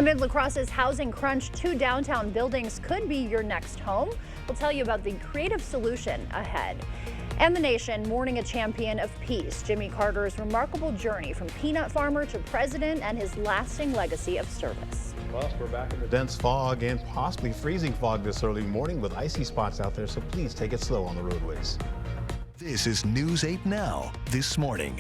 Amid La Crosse's housing crunch, 2 downtown buildings could be your next home. We'll tell you about the creative solution ahead. And the nation mourning a champion of peace, Jimmy Carter's remarkable journey from peanut farmer to president and his lasting legacy of service. Plus, we're back in the dense fog and possibly freezing fog this early morning with icy spots out there, so please take it slow on the roadways. This is News 8 Now this morning.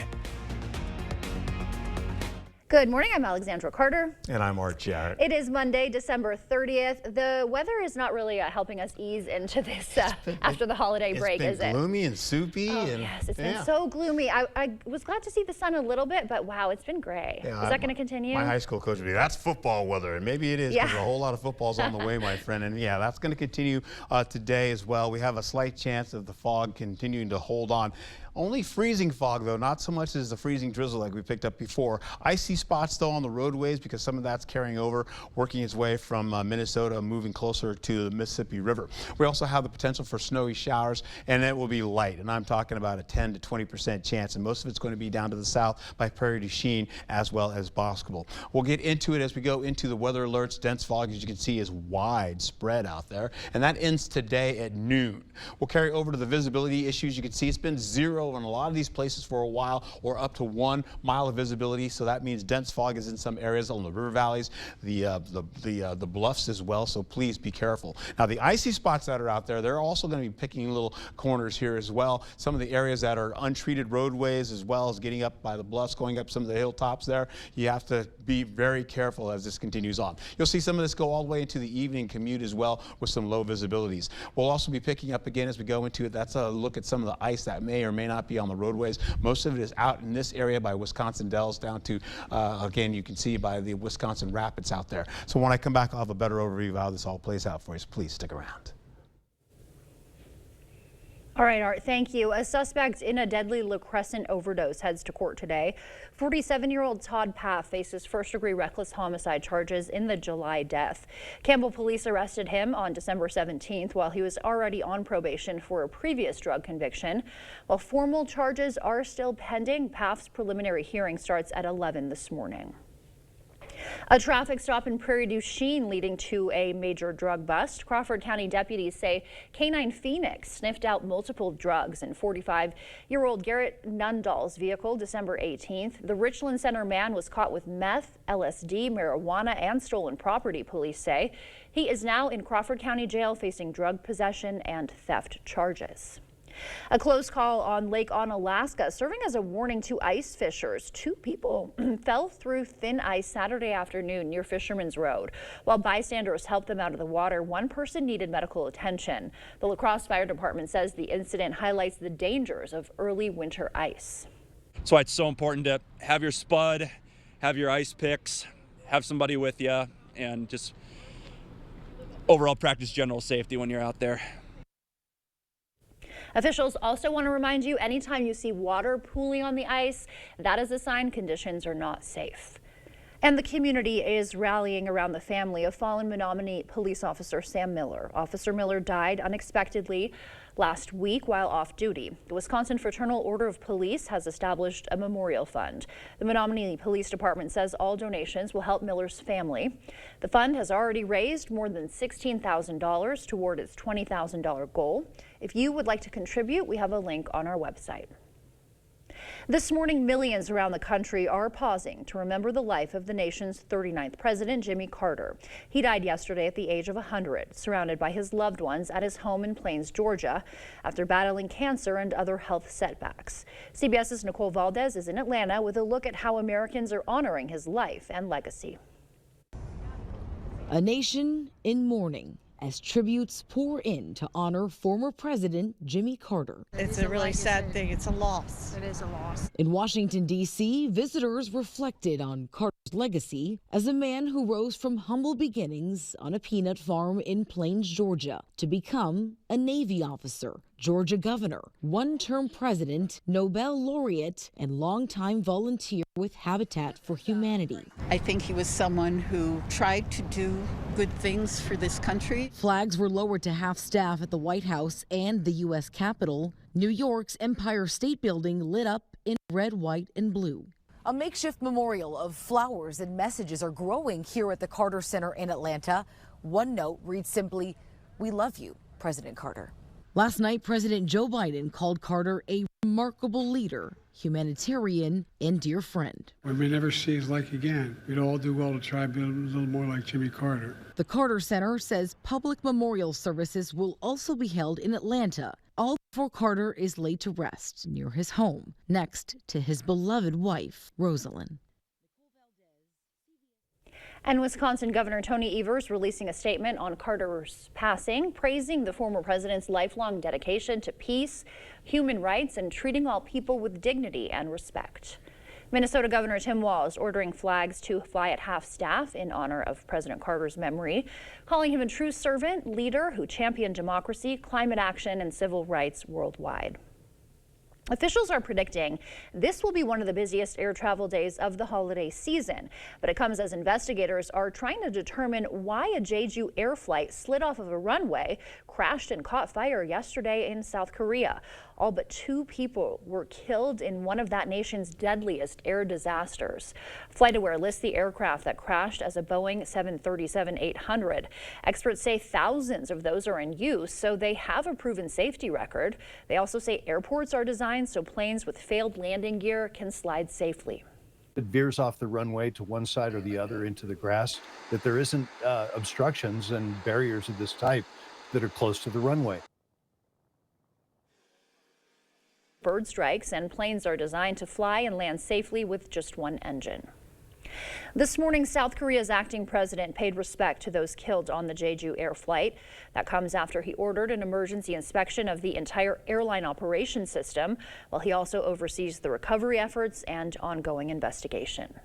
Good morning, I'm Alexandra Carter. And I'm Art Jarrett. It is Monday, December 30th. The weather is not really helping us ease into this after the holiday break, is it? It's been gloomy and soupy. Oh, and yes, it's been so gloomy. I was glad to see the sun a little bit, but wow, it's been gray. Yeah, is that going to continue? My high school coach would be, that's football weather, and maybe it is because a whole lot of football's on the way, my friend. And yeah, that's going to continue today as well. We have a slight chance of the fog continuing to hold on. Only freezing fog, though, not so much as the freezing drizzle like we picked up before. Icy spots, though, on the roadways because some of that's carrying over, working its way from Minnesota, moving closer to the Mississippi River. We also have the potential for snowy showers, and it will be light. And I'm talking about a 10 to 20% chance, and most of it's going to be down to the south by Prairie du Chien as well as Boscobel. We'll get into it as we go into the weather alerts. Dense fog, as you can see, is widespread out there, and that ends today at noon. We'll carry over to the visibility issues. You can see it's been 0 in a lot of these places for a while, or up to 1 mile of visibility. So that means dense fog is in some areas on the river valleys, the bluffs as well. So please be careful. Now the icy spots that are out there, they're also going to be picking little corners here as well. Some of the areas that are untreated roadways, as well as getting up by the bluffs, going up some of the hilltops there, you have to be very careful as this continues on. You'll see some of this go all the way into the evening commute as well with some low visibilities. We'll also be picking up again as we go into it. That's a look at some of the ice that may or may not be on the roadways. Most of it is out in this area by Wisconsin Dells down to, again, you can see by the Wisconsin Rapids out there. So when I come back, I'll have a better overview of how this all plays out for you. So please stick around. All right, Art, thank you. A suspect in a deadly La Crescent overdose heads to court today. 47-year-old Todd Paff faces first-degree reckless homicide charges in the July death. Campbell police arrested him on December 17th while he was already on probation for a previous drug conviction. While formal charges are still pending, Paff's preliminary hearing starts at 11 this morning. A traffic stop in Prairie du Chien leading to a major drug bust. Crawford County deputies say K9 Phoenix sniffed out multiple drugs in 45-year-old Garrett Nundahl's vehicle December 18th. The Richland Center man was caught with meth, LSD, marijuana, and stolen property, police say. He is now in Crawford County Jail facing drug possession and theft charges. A close call on Lake Onalaska serving as a warning to ice fishers. 2 people fell through thin ice Saturday afternoon near Fisherman's Road. While bystanders helped them out of the water, 1 person needed medical attention. The La Crosse Fire Department says the incident highlights the dangers of early winter ice. That's why it's so important to have your spud, have your ice picks, have somebody with you, and just overall practice general safety when you're out there. Officials also want to remind you anytime you see water pooling on the ice, that is a sign conditions are not safe. And the community is rallying around the family of fallen Menominee police officer Sam Miller. Officer Miller died unexpectedly last week while off duty. The Wisconsin Fraternal Order of Police has established a memorial fund. The Menominee Police Department says all donations will help Miller's family. The fund has already raised more than $16,000 toward its $20,000 goal. If you would like to contribute, we have a link on our website. This morning, millions around the country are pausing to remember the life of the nation's 39th president, Jimmy Carter. He died yesterday at the age of 100, surrounded by his loved ones at his home in Plains, Georgia, after battling cancer and other health setbacks. CBS's Nicole Valdez is in Atlanta with a look at how Americans are honoring his life and legacy. A nation in mourning as tributes pour in to honor former President Jimmy Carter. It's a really sad thing. It's a loss. It is a loss. In Washington, D.C., visitors reflected on Carter's legacy as a man who rose from humble beginnings on a peanut farm in Plains, Georgia, to become a Navy officer, Georgia governor, one-term president, Nobel laureate, and longtime volunteer with Habitat for Humanity. I think he was someone who tried to do good things for this country. Flags were lowered to half-staff at the White House and the U.S. Capitol. New York's Empire State Building lit up in red, white, and blue. A makeshift memorial of flowers and messages are growing here at the Carter Center in Atlanta. One note reads simply, "We love you, President Carter." Last night, President Joe Biden called Carter a remarkable leader, humanitarian, and dear friend. We may never see his like again. We'd all do well to try to be a little more like Jimmy Carter. The Carter Center says public memorial services will also be held in Atlanta, all before Carter is laid to rest near his home, next to his beloved wife, Rosalind. And Wisconsin Governor Tony Evers releasing a statement on Carter's passing, praising the former president's lifelong dedication to peace, human rights, and treating all people with dignity and respect. Minnesota Governor Tim Walz ordering flags to fly at half-staff in honor of President Carter's memory, calling him a true servant, leader who championed democracy, climate action, and civil rights worldwide. Officials are predicting this will be one of the busiest air travel days of the holiday season, but it comes as investigators are trying to determine why a Jeju air flight slid off of a runway, crashed and caught fire yesterday in South Korea. All but 2 people were killed in one of that nation's deadliest air disasters. FlightAware lists the aircraft that crashed as a Boeing 737-800. Experts say thousands of those are in use, so they have a proven safety record. They also say airports are designed so planes with failed landing gear can slide safely. It veers off the runway to one side or the other into the grass, that there isn't obstructions and barriers of this type that are close to the runway. Bird strikes, and planes are designed to fly and land safely with just one engine. This morning, South Korea's acting president paid respect to those killed on the Jeju air flight. That comes after he ordered an emergency inspection of the entire airline operation system, while he also oversees the recovery efforts and ongoing investigation.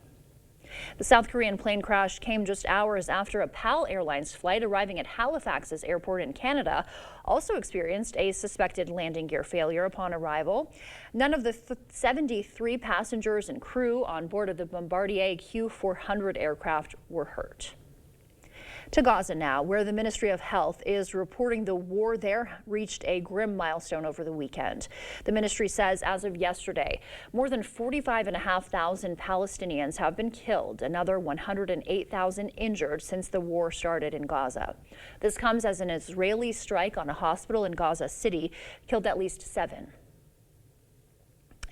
The South Korean plane crash came just hours after a PAL Airlines flight arriving at Halifax's airport in Canada also experienced a suspected landing gear failure upon arrival. None of the 73 passengers and crew on board of the Bombardier Q400 aircraft were hurt. To Gaza now, where the Ministry of Health is reporting the war there reached a grim milestone over the weekend. The ministry says as of yesterday, more than 45,500 Palestinians have been killed, another 108,000 injured since the war started in Gaza. This comes as an Israeli strike on a hospital in Gaza City killed at least 7.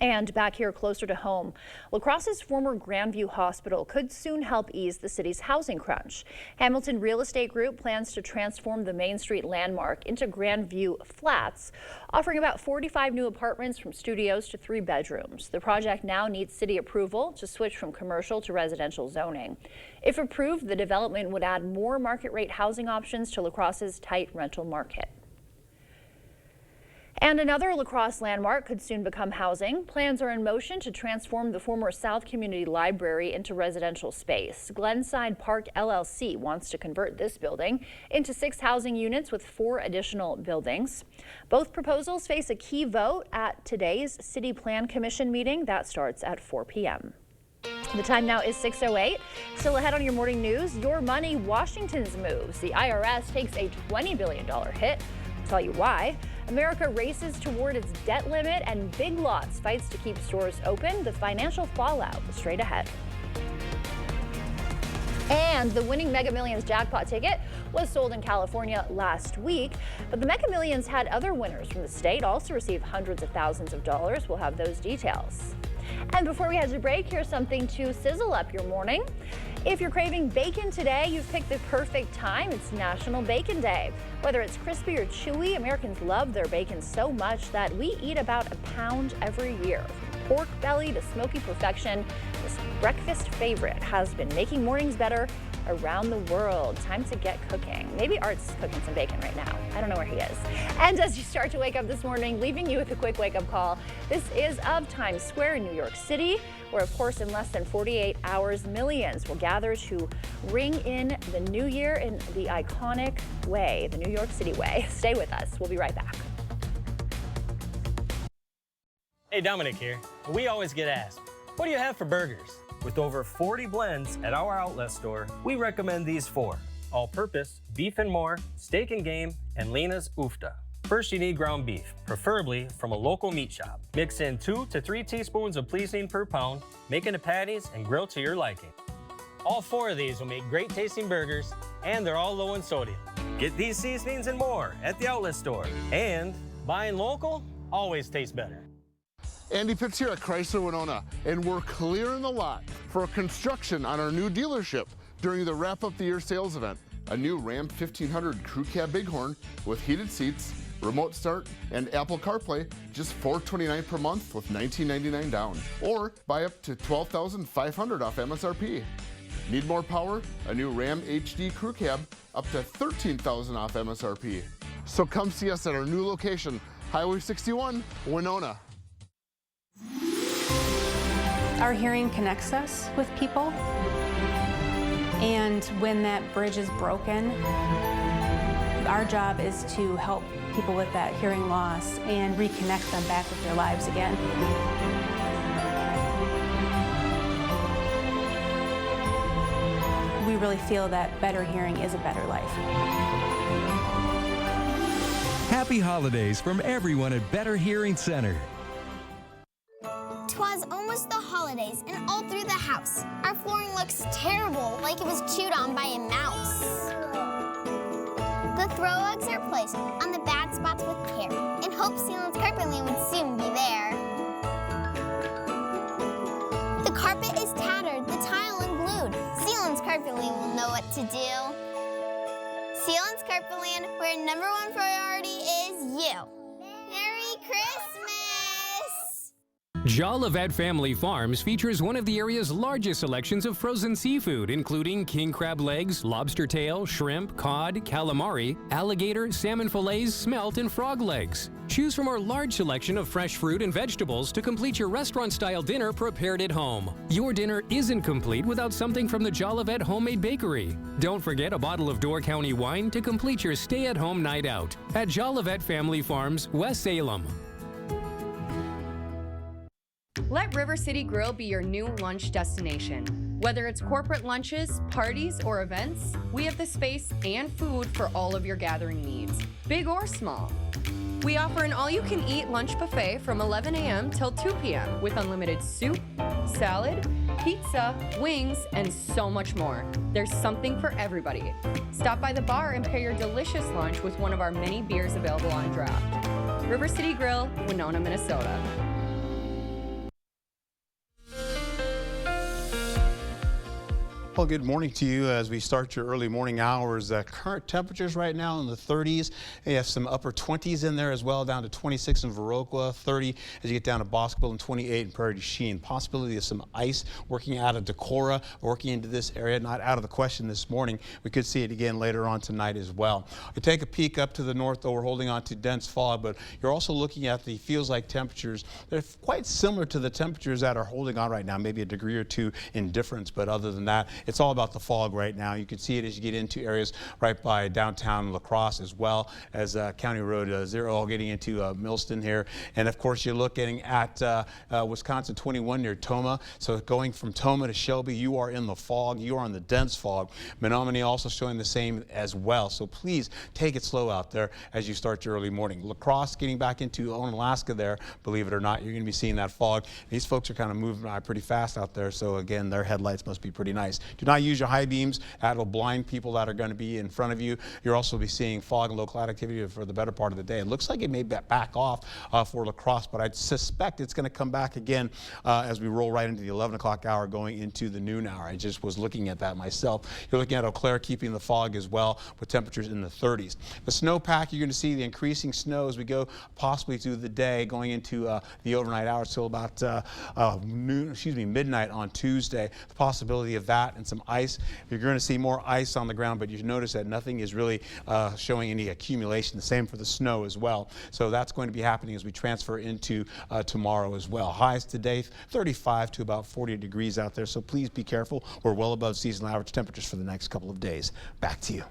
And back here closer to home, La Crosse's former Grandview Hospital could soon help ease the city's housing crunch. Hamilton Real Estate Group plans to transform the Main Street landmark into Grandview Flats, offering about 45 new apartments from studios to 3 bedrooms. The project now needs city approval to switch from commercial to residential zoning. If approved, the development would add more market rate housing options to La Crosse's tight rental market. And another La Crosse landmark could soon become housing. Plans are in motion to transform the former South Community Library into residential space. Glenside Park LLC wants to convert this building into 6 housing units with 4 additional buildings. Both proposals face a key vote at today's City Plan Commission meeting that starts at 4 p.m. The time now is 6:08. Still ahead on your morning news, your money, Washington's moves. The IRS takes a $20 billion hit. I'll tell you why. America races toward its debt limit, and Big Lots fights to keep stores open. The financial fallout straight ahead. And the winning Mega Millions jackpot ticket was sold in California last week, but the Mega Millions had other winners from the state also receive hundreds of thousands of dollars. We'll have those details. And before we head to break, here's something to sizzle up your morning. If you're craving bacon today, you've picked the perfect time. It's National Bacon Day. Whether it's crispy or chewy, Americans love their bacon so much that we eat about a pound every year. From pork belly to smoky perfection, this breakfast favorite has been making mornings better around the world. Time to get cooking. Maybe Art's cooking some bacon right now. I don't know where he is. And as you start to wake up this morning, leaving you with a quick wake-up call. This is of Times Square in New York City, where, of course, in less than 48 hours, millions will gather to ring in the new year in the iconic way, the New York City way. Stay with us. We'll be right back. Hey, Dominic here. We always get asked, what do you have for burgers? With over 40 blends at our outlet store, we recommend these 4: all-purpose, beef and more, steak and game, and Lena's Ufta. First, you need ground beef, preferably from a local meat shop. Mix in 2 to 3 teaspoons of pleasing per pound, make into patties and grill to your liking. All 4 of these will make great tasting burgers, and they're all low in sodium. Get these seasonings and more at the outlet store. And buying local always tastes better. Andy Pitts here at Chrysler Winona, and we're clearing the lot for construction on our new dealership during the Wrap Up the Year sales event. A new Ram 1500 Crew Cab Bighorn with heated seats, remote start, and Apple CarPlay, just $429 per month with $1999 down. Or buy up to $12,500 off MSRP. Need more power? A new Ram HD Crew Cab, up to $13,000 off MSRP. So come see us at our new location, Highway 61, Winona. Our hearing connects us with people, and when that bridge is broken, our job is to help people with that hearing loss and reconnect them back with their lives again. We really feel that better hearing is a better life. Happy holidays from everyone at Better Hearing Center. 'Twas almost the holidays, and all through the house, our flooring looks terrible, like it was chewed on by a mouse. The throw rugs are placed on the bad spots with care, in hopes Sealant's Carpet Lane would soon be there. The carpet is tattered, the tile unglued. Sealant's Carpet Lane will know what to do. Sealant's Carpet Lane, where #1 priority is you. Merry Christmas! Jolivet Family Farms features one of the area's largest selections of frozen seafood, including king crab legs, lobster tail, shrimp, cod, calamari, alligator, salmon fillets, smelt, and frog legs. Choose from our large selection of fresh fruit and vegetables to complete your restaurant-style dinner prepared at home. Your dinner isn't complete without something from the Jolivet Homemade Bakery. Don't forget a bottle of Door County wine to complete your stay-at-home night out at Jolivet Family Farms, West Salem. Let River City Grill be your new lunch destination. Whether it's corporate lunches, parties, or events, we have the space and food for all of your gathering needs, big or small. We offer an all-you-can-eat lunch buffet from 11 a.m. till 2 p.m. with unlimited soup, salad, pizza, wings, and so much more. There's something for everybody. Stop by the bar and pair your delicious lunch with one of our many beers available on draft. River City Grill, Winona, Minnesota. Well, good morning to you as we start your early morning hours. Current temperatures right now in the 30s. You have some upper 20s in there as well, down to 26 in Viroqua, 30 as you get down to Bosqueville, and 28 in Prairie du Chien. Possibility of some ice working out of Decorah, working into this area. Not out of the question this morning. We could see it again later on tonight as well. We take a peek up to the north, though we're holding on to dense fog, but you're also looking at the feels like temperatures. They're quite similar to the temperatures that are holding on right now, maybe a degree or two in difference, but other than that, it's all about the fog right now. You can see it as you get into areas right by downtown La Crosse, as well as County Road 0, all getting into Millston here. And of course, you're looking at Wisconsin 21 near Tomah. So going from Tomah to Shelby, you are in the fog. You are in the dense fog. Menominee also showing the same as well. So please take it slow out there as you start your early morning. La Crosse getting back into Onalaska there, believe it or not, you're going to be seeing that fog. These folks are kind of moving by pretty fast out there. So again, their headlights must be pretty nice. Do not use your high beams. That will blind people that are going to be in front of you. You'll also be seeing fog and low cloud activity for the better part of the day. It looks like it may back off for La Crosse, but I suspect it's going to come back again as we roll right into the 11 o'clock hour going into the noon hour. I just was looking at that myself. You're looking at Eau Claire keeping the fog as well with temperatures in the 30s. The snowpack, you're going to see the increasing snow as we go possibly through the day going into the overnight hours till about midnight on Tuesday. The possibility of that and some ice. You're going to see more ice on the ground, but you notice that nothing is really showing any accumulation. The same for the snow as well. So that's going to be happening as we transfer into tomorrow as well. Highs today 35 to about 40 degrees out there. So please be careful. We're well above seasonal average temperatures for the next couple of days. Back to you.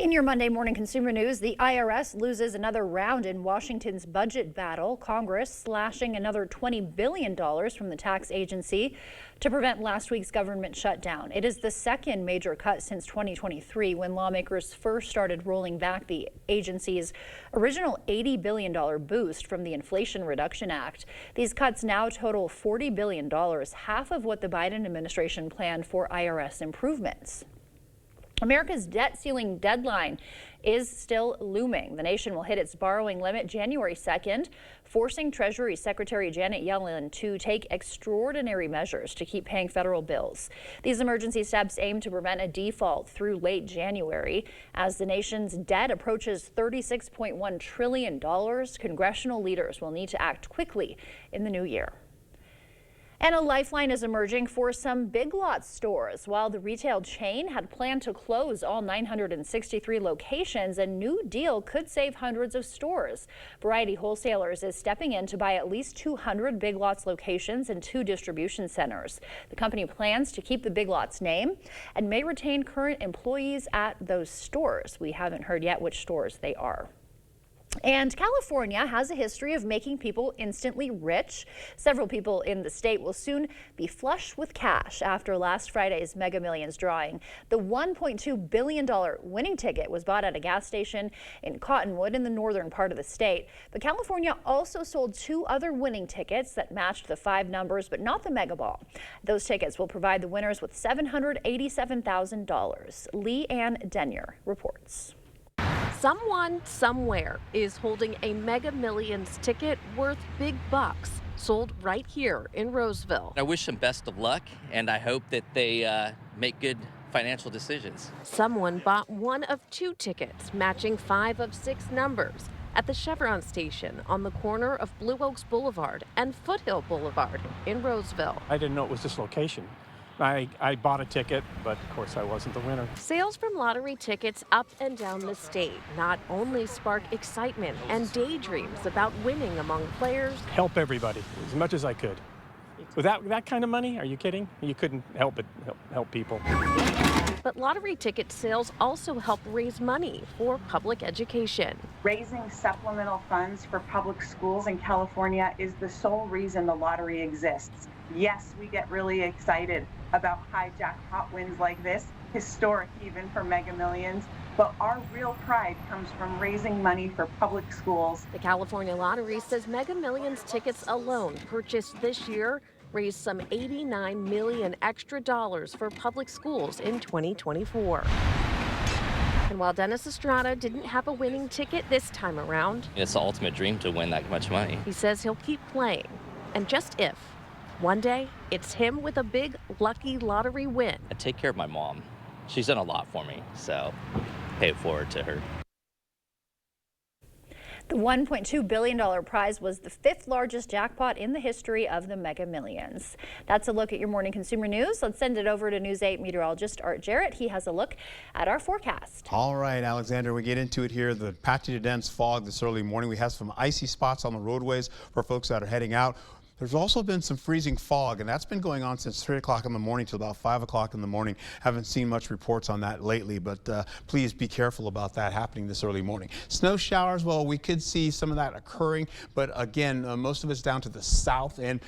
In your Monday morning consumer news, the IRS loses another round in Washington's budget battle. Congress slashing another $20 billion from the tax agency to prevent last week's government shutdown. It is the second major cut since 2023, when lawmakers first started rolling back the agency's original $80 billion boost from the Inflation Reduction Act. These cuts now total $40 billion, half of what the Biden administration planned for IRS improvements. America's debt ceiling deadline is still looming. The nation will hit its borrowing limit January 2nd, forcing Treasury Secretary Janet Yellen to take extraordinary measures to keep paying federal bills. These emergency steps aim to prevent a default through late January. As the nation's debt approaches $36.1 trillion, congressional leaders will need to act quickly in the new year. And a lifeline is emerging for some Big Lots stores. While the retail chain had planned to close all 963 locations, a new deal could save hundreds of stores. Variety Wholesalers is stepping in to buy at least 200 Big Lots locations and 2 distribution centers. The company plans to keep the Big Lots name and may retain current employees at those stores. We haven't heard yet which stores they are. And California has a history of making people instantly rich. Several people in the state will soon be flush with cash after last Friday's Mega Millions drawing. The $1.2 billion winning ticket was bought at a gas station in Cottonwood in the northern part of the state. But California also sold 2 other winning tickets that matched the 5 numbers, but not the Mega Ball. Those tickets will provide the winners with $787,000. Lee Ann Denyer reports. Someone somewhere is holding a Mega Millions ticket worth big bucks, sold right here in Roseville. I wish them best of luck, and I hope that they make good financial decisions. Someone bought one of 2 tickets, matching 5 of 6 numbers, at the Chevron station on the corner of Blue Oaks Boulevard and Foothill Boulevard in Roseville. I didn't know it was this location. I bought a ticket, but of course I wasn't the winner. Sales from lottery tickets up and down the state not only spark excitement and daydreams about winning among players. Help everybody as much as I could. With that kind of money, are you kidding? You couldn't help but help people. But lottery ticket sales also help raise money for public education. Raising supplemental funds for public schools in California is the sole reason the lottery exists. Yes, we get really excited about high jackpot wins like this, historic even for Mega Millions, but our real pride comes from raising money for public schools. The California Lottery says Mega Millions tickets alone purchased this year raised some $89 million extra dollars for public schools in 2024. And while Dennis Estrada didn't have a winning ticket this time around, It's the ultimate dream to win that much money. he says he'll keep playing. And just if, one day, it's him with a big lucky lottery win. I take care of my mom. She's done a lot for me, so pay it forward to her. The $1.2 billion prize was the 5th largest jackpot in the history of the Mega Millions. That's a look at your morning consumer news. Let's send it over to News 8 meteorologist Art Jarrett. He has a look at our forecast. All right, Alexander, we get into it here. The patchy to dense fog this early morning. We have some icy spots on the roadways for folks that are heading out. There's also been some freezing fog, and that's been going on since 3 o'clock in the morning till about 5 o'clock in the morning. Haven't seen much reports on that lately, but please be careful about that happening this early morning. Snow showers, well, we could see some of that occurring, but again, most of it's down to the south, and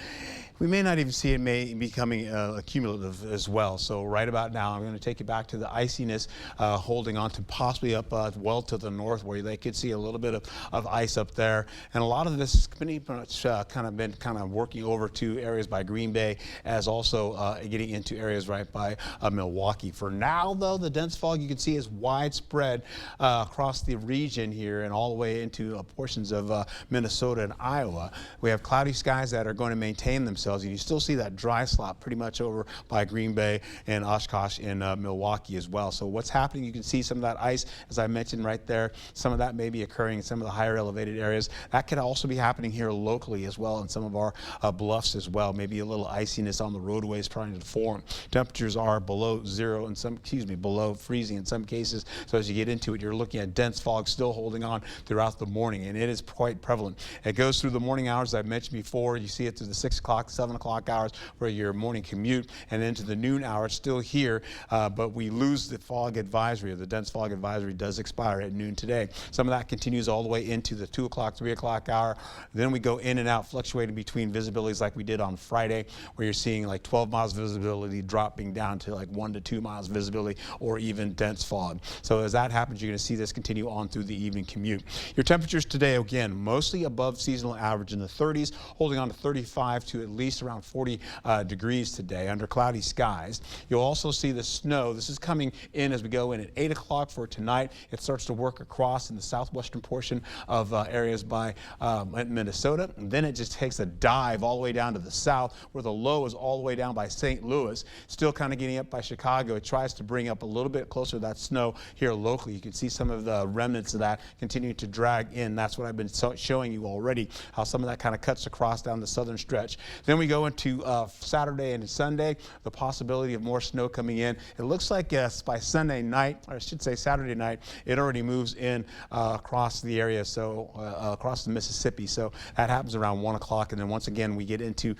we may not even see it becoming accumulative as well. So right about now, I'm going to take you back to the iciness, holding on to possibly up well to the north, where they could see a little bit of ice up there. And a lot of this has pretty much kind of working over to areas by Green Bay, as also getting into areas right by Milwaukee. For now, though, the dense fog you can see is widespread across the region here and all the way into portions of Minnesota and Iowa. We have cloudy skies that are going to maintain themselves. And you still see that dry slop pretty much over by Green Bay and Oshkosh in Milwaukee as well. So what's happening, you can see some of that ice, as I mentioned right there. Some of that may be occurring in some of the higher elevated areas. That could also be happening here locally as well in some of our bluffs as well. Maybe a little iciness on the roadways trying to form. Temperatures are below zero in some, below freezing in some cases. So as you get into it, you're looking at dense fog still holding on throughout the morning, and it is quite prevalent. It goes through the morning hours, as I mentioned before. You see it through the 6 o'clock, 7 o'clock hours for your morning commute, and into the noon hour, it's still here, but we lose the fog advisory. The dense fog advisory does expire at noon today. Some of that continues all the way into the 2 o'clock, 3 o'clock hour. Then we go in and out, fluctuating between visibilities like we did on Friday, where you're seeing like 12 miles visibility dropping down to like 1 to 2 miles visibility, or even dense fog. So as that happens, you're going to see this continue on through the evening commute. Your temperatures today, again, mostly above seasonal average in the 30s, holding on to 35 to at least around 40 degrees today under cloudy skies. You'll also see the snow. This is coming in as we go in at 8 o'clock for tonight. It starts to work across in the southwestern portion of areas by Minnesota. And then it just takes a dive all the way down to the south, where the low is all the way down by St. Louis, still kind of getting up by Chicago. It tries to bring up a little bit closer to that snow here locally. You can see some of the remnants of that continuing to drag in. That's what I've been showing you already, how some of that kind of cuts across down the southern stretch. Then we go into Saturday and Sunday, the possibility of more snow coming in. It looks like by Sunday night, or I should say Saturday night, it already moves in across the area, so across the Mississippi. So that happens around 1 o'clock, and then once again we get into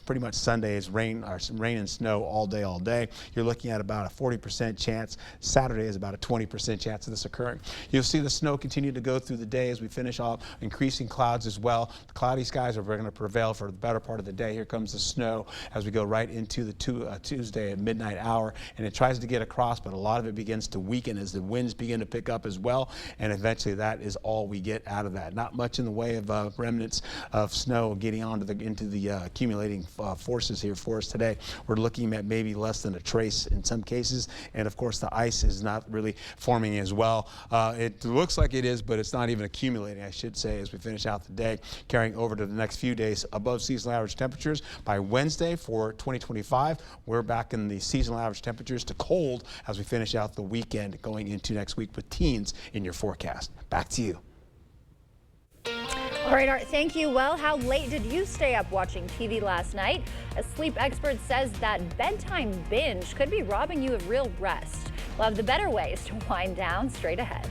pretty much Sunday is rain and snow all day. You're looking at about a 40% chance. Saturday is about a 20% chance of this occurring. You'll see the snow continue to go through the day as we finish off, increasing clouds as well. The cloudy skies are going to prevail for the better part of the day. Here comes the snow as we go right into the Tuesday at midnight hour, and it tries to get across, but a lot of it begins to weaken as the winds begin to pick up as well, and eventually that is all we get out of that. Not much in the way of remnants of snow getting into the accumulating forces here for us today. We're looking at maybe less than a trace in some cases, and of course the ice is not really forming as well. It looks like it is, but it's not even accumulating, I should say, as we finish out the day, carrying over to the next few days above seasonal average temperatures. By Wednesday for 2025, we're back in the seasonal average temperatures to cold as we finish out the weekend going into next week with teens in your forecast. Back to you. All right, Art, thank you. Well, how late did you stay up watching TV last night? A sleep expert says that bedtime binge could be robbing you of real rest. We'll have the better ways to wind down straight ahead.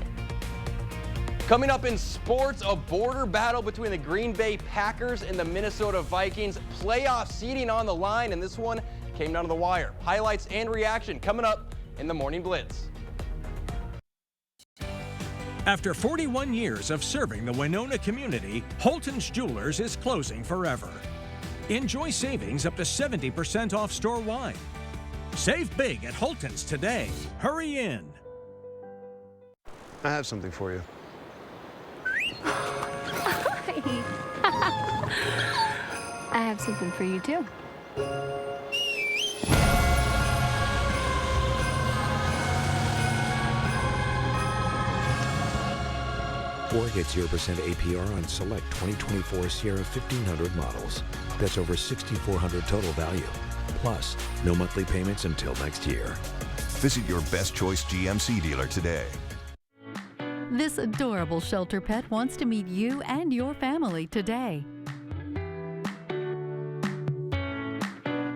Coming up in sports, a border battle between the Green Bay Packers and the Minnesota Vikings. Playoff seeding on the line, and this one came down to the wire. Highlights and reaction coming up in the Morning Blitz. After 41 years of serving the Winona community, Holton's Jewelers is closing forever. Enjoy savings up to 70% off store-wide. Save big at Holton's today. Hurry in. I have something for you. I have something for you too. Or get 0% APR on select 2024 Sierra 1500 models. That's over $6,400 total value. Plus, no monthly payments until next year. Visit your Best Choice GMC dealer today. This adorable shelter pet wants to meet you and your family today.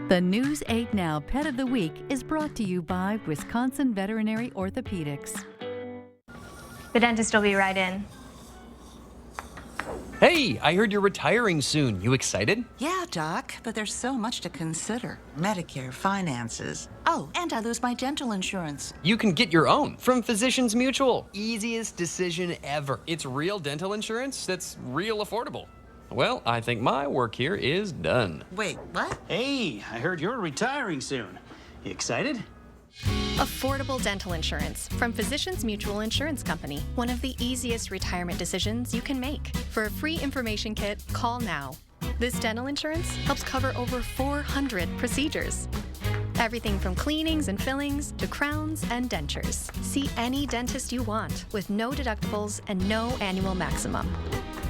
The News 8 Now Pet of the Week is brought to you by Wisconsin Veterinary Orthopedics. The dentist will be right in. Hey, I heard you're retiring soon. You excited? Yeah, Doc, but there's so much to consider. Medicare, finances. Oh, and I lose my dental insurance. You can get your own from Physicians Mutual. Easiest decision ever. It's real dental insurance that's real affordable. Well, I think my work here is done. Wait, what? Hey, I heard you're retiring soon. You excited? Affordable dental insurance from Physicians Mutual Insurance Company. One of the easiest retirement decisions you can make. For a free information kit, call now. This dental insurance helps cover over 400 procedures. Everything from cleanings and fillings to crowns and dentures. See any dentist you want with no deductibles and no annual maximum.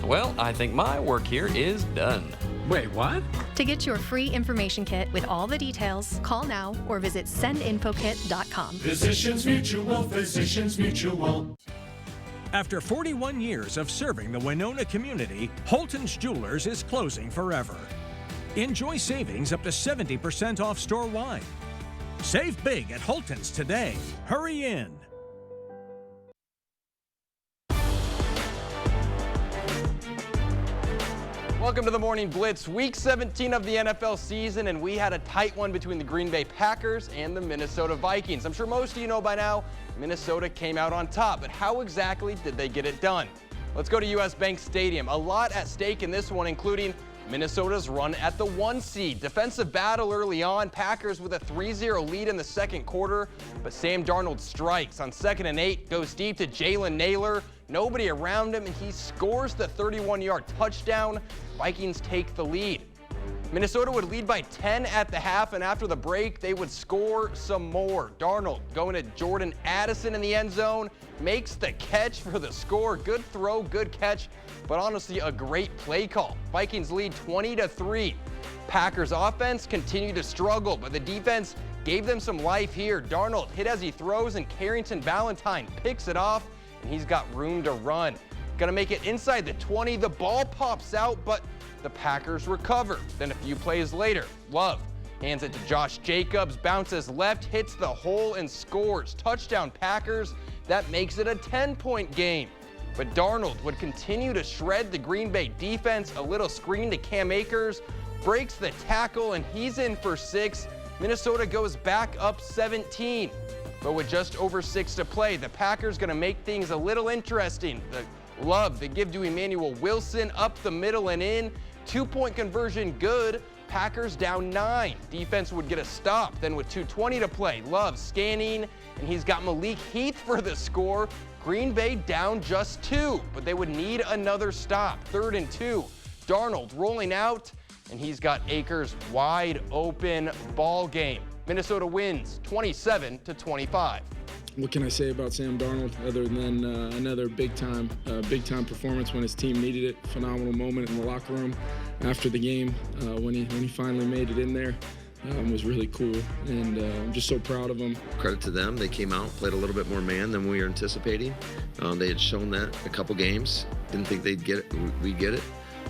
Well, I think my work here is done. Wait, what? To get your free information kit with all the details, call now or visit sendinfokit.com. Physicians Mutual, Physicians Mutual. After 41 years of serving the Winona community, Holton's Jewelers is closing forever. Enjoy savings up to 70% off store-wide. Save big at Holton's today. Hurry in. Welcome to the Morning Blitz, Week 17 of the NFL season, and we had a tight one between the Green Bay Packers and the Minnesota Vikings. I'm sure most of you know by now, Minnesota came out on top, but how exactly did they get it done? Let's go to US Bank Stadium. A lot at stake in this one, including Minnesota's run at the 1 seed. Defensive battle early on, Packers with a 3-0 lead in the second quarter, but Sam Darnold strikes on 2nd and 8, goes deep to Jalen Naylor. Nobody around him, and he scores the 31-yard touchdown. Vikings take the lead. Minnesota would lead by 10 at the half, and after the break, they would score some more. Darnold going to Jordan Addison in the end zone, makes the catch for the score. Good throw, good catch, but honestly, a great play call. Vikings lead 20-3. Packers offense continued to struggle, but the defense gave them some life here. Darnold hit as he throws, and Carrington Valentine picks it off, and he's got room to run. Gonna make it inside the 20. The ball pops out, but the Packers recover. Then a few plays later, Love hands it to Josh Jacobs, bounces left, hits the hole, and scores. Touchdown Packers. That makes it a 10-point game. But Darnold would continue to shred the Green Bay defense. A little screen to Cam Akers, breaks the tackle, and he's in for 6. Minnesota goes back up 17. But with just over 6 to play, the Packers going to make things a little interesting. The Love, they give to Emmanuel Wilson up the middle and in. 2-point conversion good. Packers down 9. Defense would get a stop. Then with 2:20 to play, Love scanning, and he's got Malik Heath for the score. Green Bay down just 2, but they would need another stop. 3rd and 2. Darnold rolling out, and he's got Akers wide open. Ball game. Minnesota wins 27-25. What can I say about Sam Darnold other than another big time performance when his team needed it? Phenomenal moment in the locker room after the game when he finally made it in there. Was really cool, and I'm just so proud of him. Credit to them. They came out, played a little bit more man than we were anticipating. They had shown that a couple games. Didn't think they'd get it. We'd get it.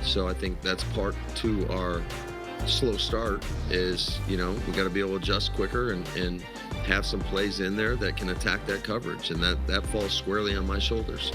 So I think that's part to our slow start is, we got to be able to adjust quicker and have some plays in there that can attack that coverage, and that falls squarely on my shoulders.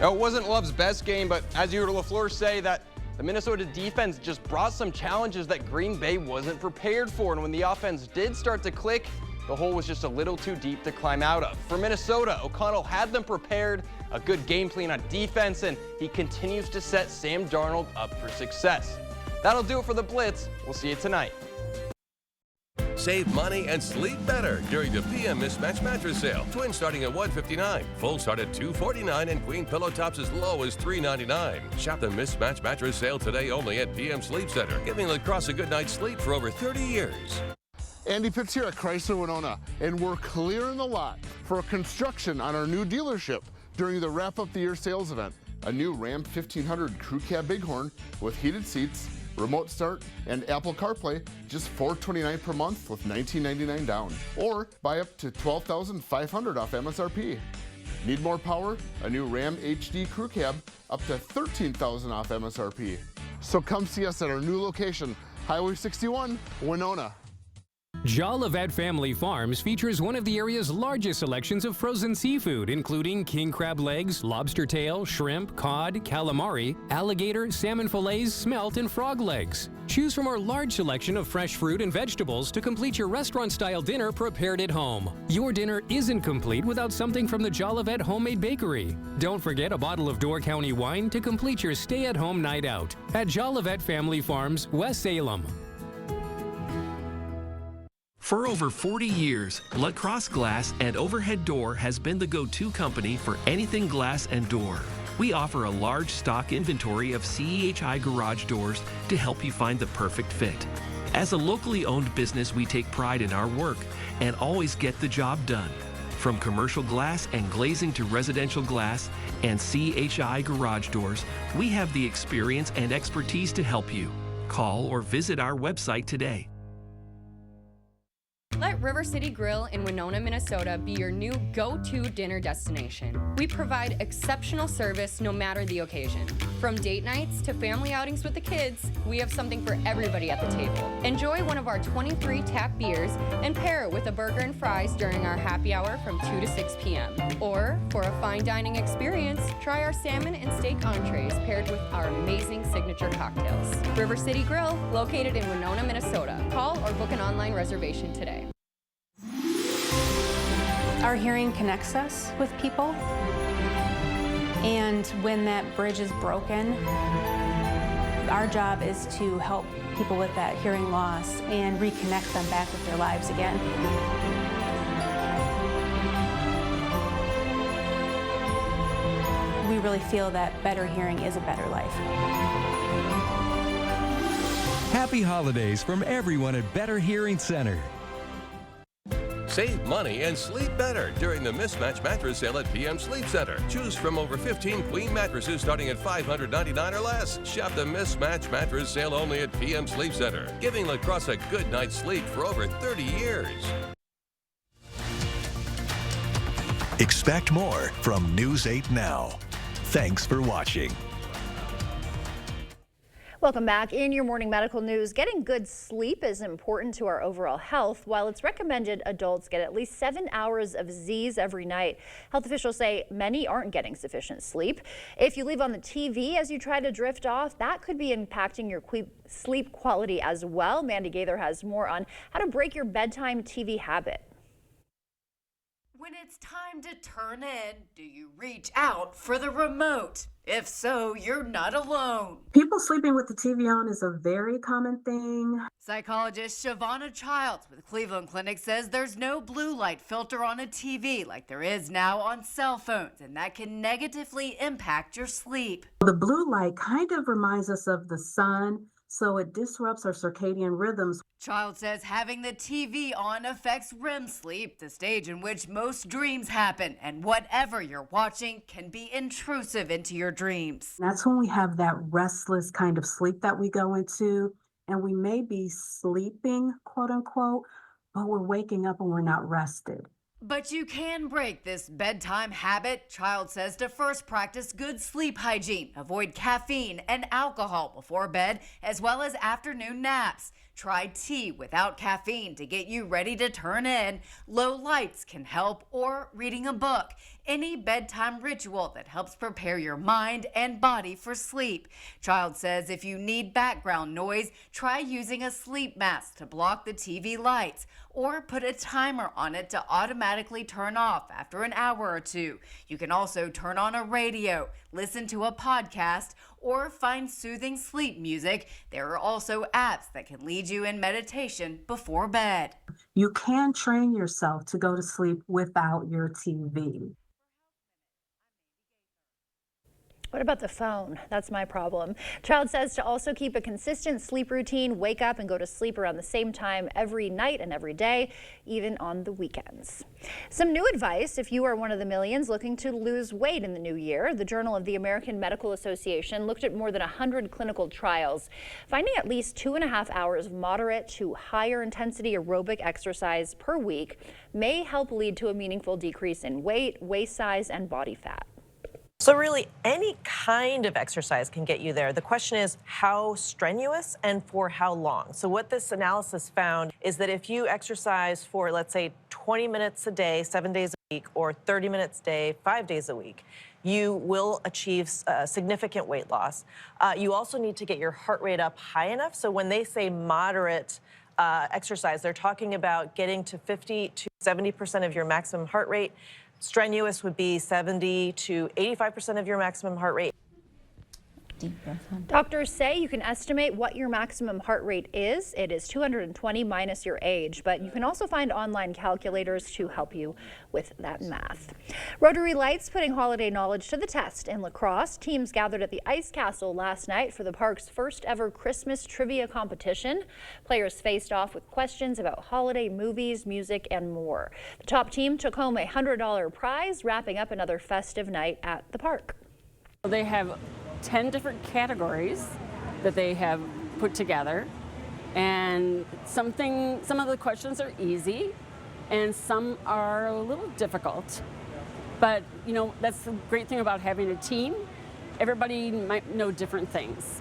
Now, it wasn't Love's best game, but as you heard LaFleur say, that the Minnesota defense just brought some challenges that Green Bay wasn't prepared for, and when the offense did start to click, the hole was just a little too deep to climb out of. For Minnesota, O'Connell had them prepared, a good game plan on defense, and he continues to set Sam Darnold up for success. That'll do it for the Blitz. We'll see you tonight. Save money and sleep better during the PM Mismatch Mattress Sale. Twin starting at $159, full start at $249, and queen pillow tops as low as $399. Shop the Mismatch Mattress Sale today only at PM Sleep Center, giving lacrosse a good night's sleep for over 30 years. Andy Pitts here at Chrysler Winona, and we're clearing the lot for construction on our new dealership during the Wrap Up the Year sales event. A new Ram 1500 Crew Cab Bighorn with heated seats, remote start, and Apple CarPlay, just $429 per month with $1999 down. Or buy up to $12,500 off MSRP. Need more power? A new Ram HD Crew Cab, up to $13,000 off MSRP. So come see us at our new location, Highway 61, Winona. Jolivet Family Farms features one of the area's largest selections of frozen seafood, including king crab legs, lobster tail, shrimp, cod, calamari, alligator, salmon fillets, smelt, and frog legs. Choose from our large selection of fresh fruit and vegetables to complete your restaurant-style dinner prepared at home. Your dinner isn't complete without something from the Jolivet Homemade Bakery. Don't forget a bottle of Door County wine to complete your stay-at-home night out at Jolivet Family Farms, West Salem. For over 40 years, La Crosse Glass and Overhead Door has been the go-to company for anything glass and door. We offer a large stock inventory of CEHI garage doors to help you find the perfect fit. As a locally owned business, we take pride in our work and always get the job done. From commercial glass and glazing to residential glass and CEHI garage doors, we have the experience and expertise to help you. Call or visit our website today. Let River City Grill in Winona, Minnesota be your new go-to dinner destination. We provide exceptional service no matter the occasion. From date nights to family outings with the kids, we have something for everybody at the table. Enjoy one of our 23 tap beers and pair it with a burger and fries during our happy hour from 2 to 6 p.m. Or, for a fine dining experience, try our salmon and steak entrees paired with our amazing signature cocktails. River City Grill, located in Winona, Minnesota. Call or book an online reservation today. Our hearing connects us with people, and when that bridge is broken, our job is to help people with that hearing loss and reconnect them back with their lives again. We really feel that better hearing is a better life. Happy holidays from everyone at Better Hearing Center. Save money and sleep better during the Mismatch Mattress Sale at PM Sleep Center. Choose from over 15 queen mattresses starting at $599 or less. Shop the Mismatch Mattress Sale only at PM Sleep Center, giving La Crosse a good night's sleep for over 30 years. Expect more from News 8 Now. Thanks for watching. Welcome back. In your morning medical news, getting good sleep is important to our overall health. While it's recommended adults get at least 7 hours of Z's every night, health officials say many aren't getting sufficient sleep. If you leave on the TV as you try to drift off, that could be impacting your sleep quality as well. Mandy Gaither has more on how to break your bedtime TV habit. When it's time to turn in, do you reach out for the remote? If so, you're not alone. People sleeping with the TV on is a very common thing. Psychologist Shavonna Childs with Cleveland Clinic says there's no blue light filter on a TV like there is now on cell phones, and that can negatively impact your sleep. The blue light kind of reminds us of the sun, so it disrupts our circadian rhythms. Child says having the TV on affects REM sleep, the stage in which most dreams happen, and whatever you're watching can be intrusive into your dreams. That's when we have that restless kind of sleep that we go into, and we may be sleeping, quote unquote, but we're waking up and we're not rested. But you can break this bedtime habit. Child says to first practice good sleep hygiene, avoid caffeine and alcohol before bed, as well as afternoon naps. Try tea without caffeine to get you ready to turn in. Low lights can help, or reading a book. Any bedtime ritual that helps prepare your mind and body for sleep. Child says if you need background noise, try using a sleep mask to block the TV lights, or put a timer on it to automatically turn off after an hour or two. You can also turn on a radio, listen to a podcast, or find soothing sleep music. There are also apps that can lead you in meditation before bed. You can train yourself to go to sleep without your TV. What about the phone? That's my problem. Child says to also keep a consistent sleep routine, wake up and go to sleep around the same time every night and every day, even on the weekends. Some new advice if you are one of the millions looking to lose weight in the new year. The Journal of the American Medical Association looked at more than 100 clinical trials, finding at least 2.5 hours of moderate to higher intensity aerobic exercise per week may help lead to a meaningful decrease in weight, waist size, and body fat. So really, any kind of exercise can get you there. The question is how strenuous and for how long. So what this analysis found is that if you exercise for, let's say, 20 minutes a day, 7 days a week, or 30 minutes a day, 5 days a week, you will achieve significant weight loss. You also need to get your heart rate up high enough. So when they say moderate exercise, they're talking about getting to 50 to 70% of your maximum heart rate. Strenuous would be 70 to 85% of your maximum heart rate. Doctors say you can estimate what your maximum heart rate is. It is 220 minus your age, but you can also find online calculators to help you with that math. Rotary Lights putting holiday knowledge to the test in La Crosse. Teams gathered at the Ice Castle last night for the park's first ever Christmas trivia competition. Players faced off with questions about holiday movies, music, and more. The top team took home a $100 prize, wrapping up another festive night at the park. They have 10 different categories that they have put together, And some of the questions are easy and some are a little difficult. But, you know, that's the great thing about having a team. Everybody might know different things.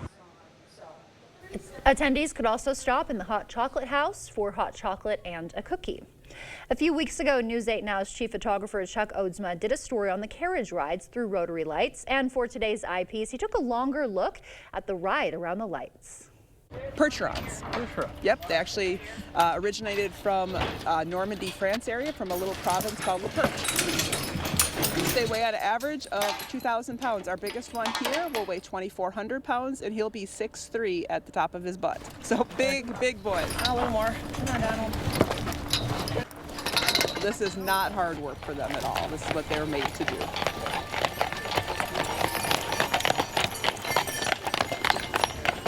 Attendees could also stop in the Hot Chocolate House for hot chocolate and a cookie. A few weeks ago, News 8 Now's chief photographer Chuck Oadsma did a story on the carriage rides through Rotary Lights, and for today's eyepiece, he took a longer look at the ride around the lights. Percherons. Yep, they actually originated from Normandy, France area, from a little province called La Perche. They weigh at an average of 2,000 pounds. Our biggest one here will weigh 2,400 pounds, and he'll be 6'3" at the top of his butt. So big boy. A little more. Come on, Donald. This is not hard work for them at all. This is what they're made to do.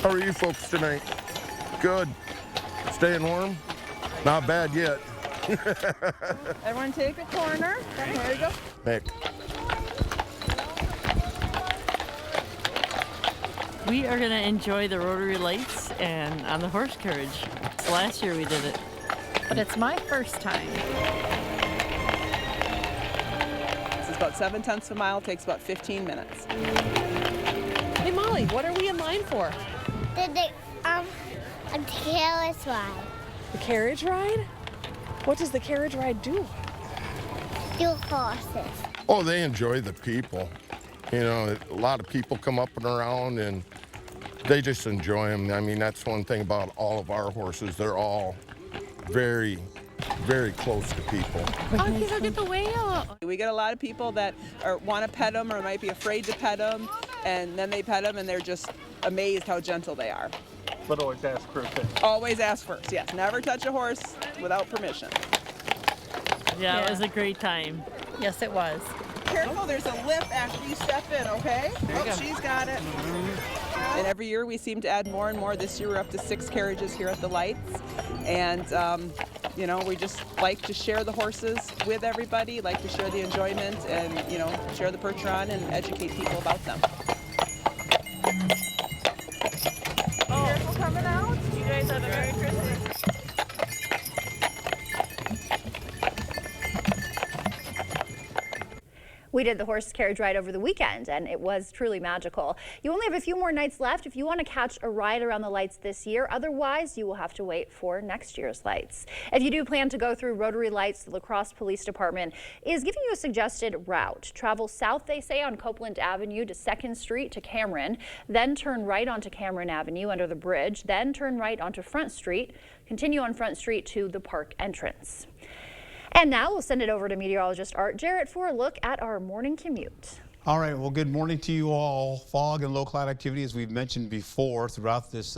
How are you folks tonight? Good. Staying warm? Not bad yet. Everyone take a corner. There you go. Mick. We are going to enjoy the Rotary Lights and on the horse carriage. Last year we did it, but it's my first time. This is about 7/10 of a mile. Takes about 15 minutes. Hey Molly, what are we in line for? A carriage ride. The carriage ride? What does the carriage ride do? Do horses. Oh, they enjoy the people. You know, a lot of people come up and around and they just enjoy them. I mean, that's one thing about all of our horses. They're all very, very close to people. Okay, look at the whale. We get a lot of people that want to pet them or might be afraid to pet them, and then they pet them and they're just amazed how gentle they are. But always ask first. Always ask first, yes. Never touch a horse without permission. Yeah, it was a great time. Yes, it was. Careful, there's a lip after you step in, okay? She's got it. And every year we seem to add more and more. This year we're up to 6 carriages here at the lights. And, you know, we just like to share the horses with everybody, like to share the enjoyment and, you know, share the Percheron and educate people about them. Careful coming out. You guys have a Merry Christmas. We did the horse carriage ride over the weekend, and it was truly magical. You only have a few more nights left if you want to catch a ride around the lights this year. Otherwise, you will have to wait for next year's lights. If you do plan to go through Rotary Lights, the La Crosse Police Department is giving you a suggested route. Travel south, they say, on Copeland Avenue to 2nd Street to Cameron, then turn right onto Cameron Avenue under the bridge, then turn right onto Front Street, continue on Front Street to the park entrance. And now we'll send it over to meteorologist Art Jarrett for a look at our morning commute. All right, well, good morning to you all. Fog and low cloud activity, as we've mentioned before throughout this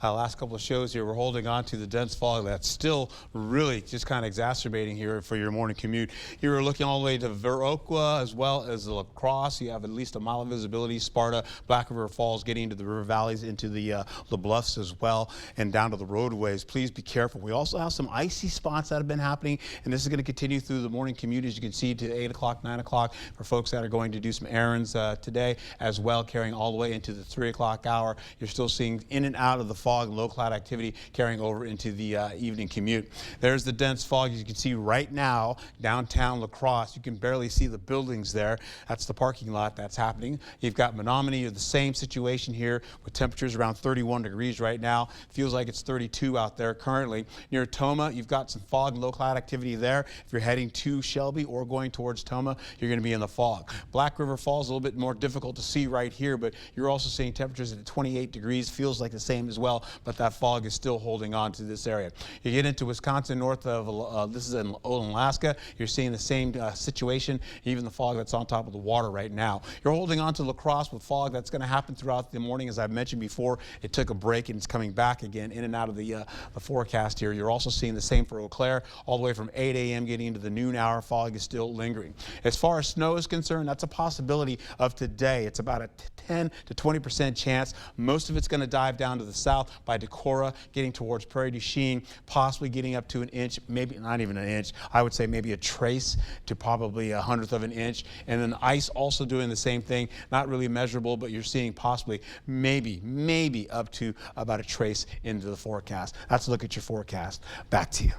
last couple of shows here, we're holding on to the dense fog that's still really just kind of exacerbating here for your morning commute. You're looking all the way to Viroqua as well as La Crosse. You have at least a mile of visibility. Sparta, Black River Falls, getting into the river valleys, into the bluffs as well, and down to the roadways. Please be careful. We also have some icy spots that have been happening, and this is going to continue through the morning commute, as you can see, to 8 o'clock, 9 o'clock for folks that are going to do some errands today, as well, carrying all the way into the 3 o'clock hour. You're still seeing in and out of the fog, low cloud activity carrying over into the evening commute. There's the dense fog, as you can see right now, downtown La Crosse. You can barely see the buildings there. That's the parking lot that's happening. You've got Menominee, you're the same situation here with temperatures around 31 degrees right now. Feels like it's 32 out there currently. Near Toma, you've got some fog and low cloud activity there. If you're heading to Shelby or going towards Toma, you're going to be in the fog. Black River Falls, a little bit more difficult to see right here, but you're also seeing temperatures at 28 degrees. Feels like the same as well, but that fog is still holding on to this area. You get into Wisconsin, north of, this is in Alaska, you're seeing the same situation, even the fog that's on top of the water right now. You're holding on to La Crosse with fog that's going to happen throughout the morning. As I've mentioned before, it took a break and it's coming back again in and out of the forecast here. You're also seeing the same for Eau Claire, all the way from 8 a.m. getting into the noon hour. Fog is still lingering. As far as snow is concerned, that's a possibility possibility of today. It's about a 10 to 20% chance. Most of it's going to dive down to the south by Decorah, getting towards Prairie du Chien, possibly getting up to an inch, maybe not even an inch. I would say maybe a trace to probably 1/100 of an inch. And then ice also doing the same thing, not really measurable, but you're seeing possibly maybe up to about a trace into the forecast. That's a look at your forecast. Back to you.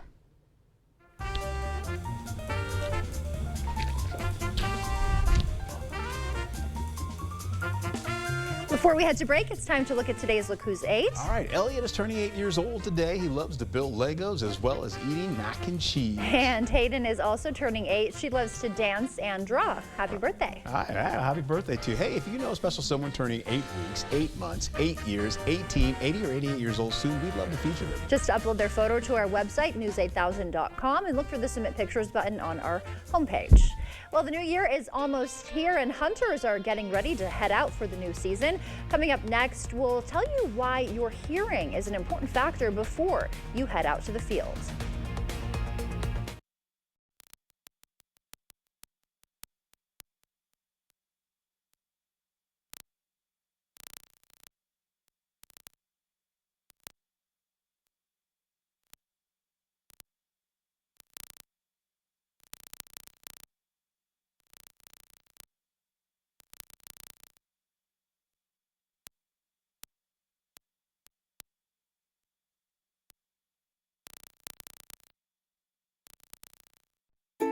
Before we head to break, it's time to look at today's Look Who's 8. All right, Elliot is turning 8 years old today. He loves to build Legos as well as eating mac and cheese. And Hayden is also turning 8. She loves to dance and draw. Happy birthday. Happy birthday to you. Hey, if you know a special someone turning 8 weeks, 8 months, 8 years, 18, 80, or 88 years old soon, we'd love to feature them. Just upload their photo to our website, news8000.com, and look for the Submit Pictures button on our homepage. Well, the new year is almost here, and hunters are getting ready to head out for the new season. Coming up next, we'll tell you why your hearing is an important factor before you head out to the field.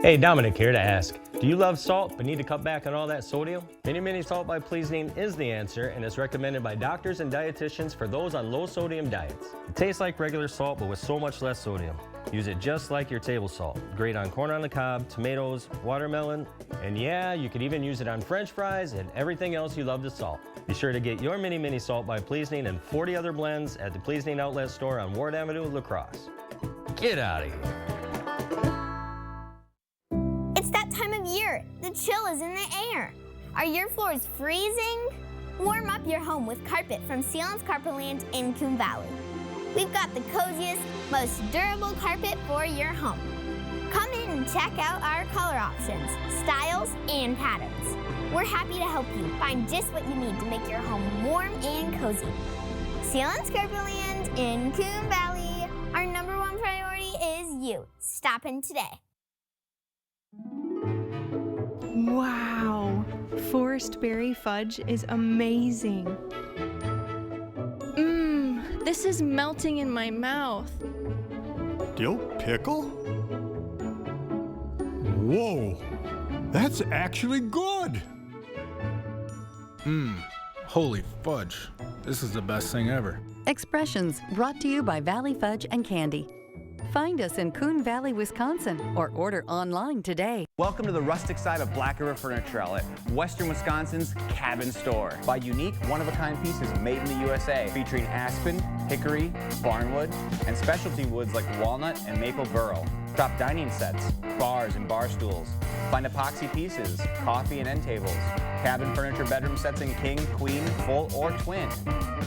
Hey, Dominic here to ask, do you love salt but need to cut back on all that sodium? Mini Mini Salt by Pleasing is the answer, and it's recommended by doctors and dietitians for those on low sodium diets. It tastes like regular salt but with so much less sodium. Use it just like your table salt. Great on corn on the cob, tomatoes, watermelon, and yeah, you could even use it on French fries and everything else you love to salt. Be sure to get your Mini Mini Salt by Pleasing and 40 other blends at the Pleasing Outlet Store on Ward Avenue, La Crosse. Get out of here. It's that time of year. The chill is in the air. Are your floors freezing? Warm up your home with carpet from Sealands Carpetland in Coon Valley. We've got the coziest, most durable carpet for your home. Come in and check out our color options, styles, and patterns. We're happy to help you find just what you need to make your home warm and cozy. Sealands Carpetland in Coon Valley. Our #1 priority is you. Stop in today. Wow, Forest Berry Fudge is amazing. This is melting in my mouth. Dill pickle? Whoa, that's actually good. Holy fudge. This is the best thing ever. Expressions brought to you by Valley Fudge and Candy. Find us in Coon Valley, Wisconsin, or order online today. Welcome to the rustic side of Black River Furniture Outlet, Western Wisconsin's cabin store. Buy unique, one-of-a-kind pieces made in the USA, featuring aspen, hickory, barnwood, and specialty woods like walnut and maple burl. Shop dining sets, bars and bar stools. Find epoxy pieces, coffee and end tables, cabin furniture bedroom sets in king, queen, full, or twin.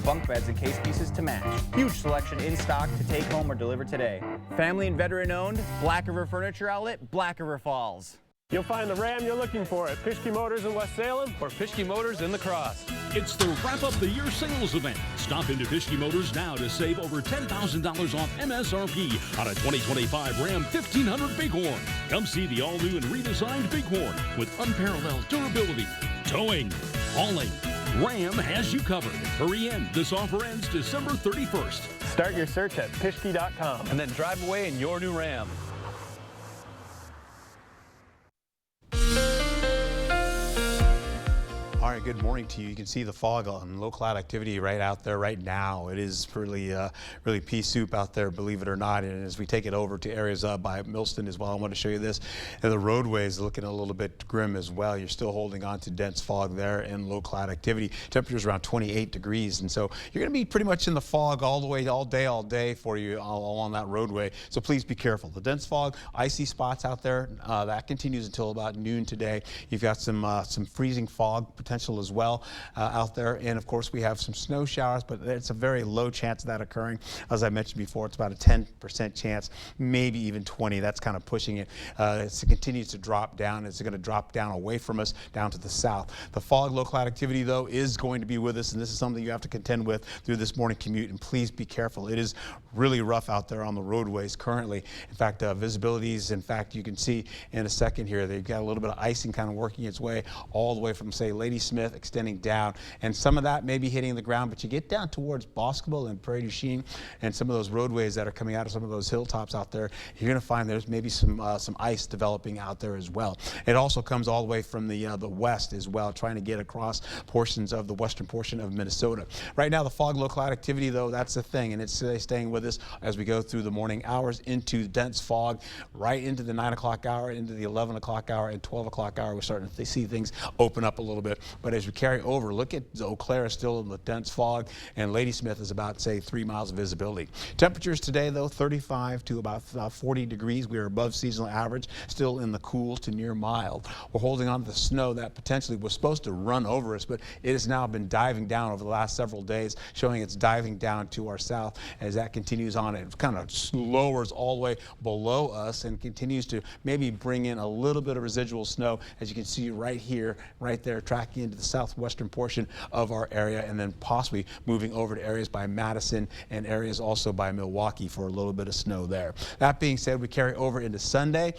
Bunk beds and case pieces to match. Huge selection in stock to take home or deliver today. Family and veteran owned, Black River Furniture Outlet, Black River Falls. You'll find the Ram you're looking for at Pischke Motors in West Salem or Pischke Motors in La Crosse. It's the Wrap Up the Year sales event. Stop into Pischke Motors now to save over $10,000 off MSRP on a 2025 Ram 1500 Bighorn. Come see the all-new and redesigned Bighorn with unparalleled durability, towing, hauling. Ram has you covered. Hurry in. This offer ends December 31st. Start your search at Pischke.com and then drive away in your new Ram. All right, good morning to you. You can see the fog and low cloud activity right out there right now. It is really pea soup out there, believe it or not. And as we take it over to areas by Millston as well, I want to show you this. And the roadways looking a little bit grim as well. You're still holding on to dense fog there and low cloud activity. Temperatures around 28 degrees. And so you're going to be pretty much in the fog all the way, all day for you all along that roadway. So please be careful. The dense fog, icy spots out there, that continues until about noon today. You've got some freezing fog potentially potential as well out there. And of course, we have some snow showers, but it's a very low chance of that occurring. As I mentioned before, it's about a 10% chance, maybe even 20. That's kind of pushing it. It continues to drop down. It's going to drop down away from us, down to the south. The fog low cloud activity, though, is going to be with us, and this is something you have to contend with through this morning commute. And please be careful. It is really rough out there on the roadways currently. In fact, visibilities, in fact, you can see in a second here, they've got a little bit of icing kind of working its way all the way from, say, Ladysmith, extending down. And some of that may be hitting the ground, but you get down towards Boscobel and Prairie du Chien and some of those roadways that are coming out of some of those hilltops out there, you're going to find there's maybe some ice developing out there as well. It also comes all the way from the west as well, trying to get across portions of the western portion of Minnesota. Right now, the fog low cloud activity, though, that's the thing, and it's staying with us as we go through the morning hours into dense fog, right into the 9 o'clock hour, into the 11 o'clock hour, and 12 o'clock hour. We're starting to see things open up a little bit. But as we carry over, look at Eau Claire is still in the dense fog, and Ladysmith is about, say, 3 miles of visibility. Temperatures today, though, 35 to about 40 degrees. We are above seasonal average, still in the cool to near mild. We're holding on to the snow that potentially was supposed to run over us, but it has now been diving down over the last several days, showing it's diving down to our south. As that continues on, it kind of lowers all the way below us and continues to maybe bring in a little bit of residual snow, as you can see right here, right there, tracking into the southwestern portion of our area, and then possibly moving over to areas by Madison and areas also by Milwaukee for a little bit of snow there. That being said, we carry over into Sunday.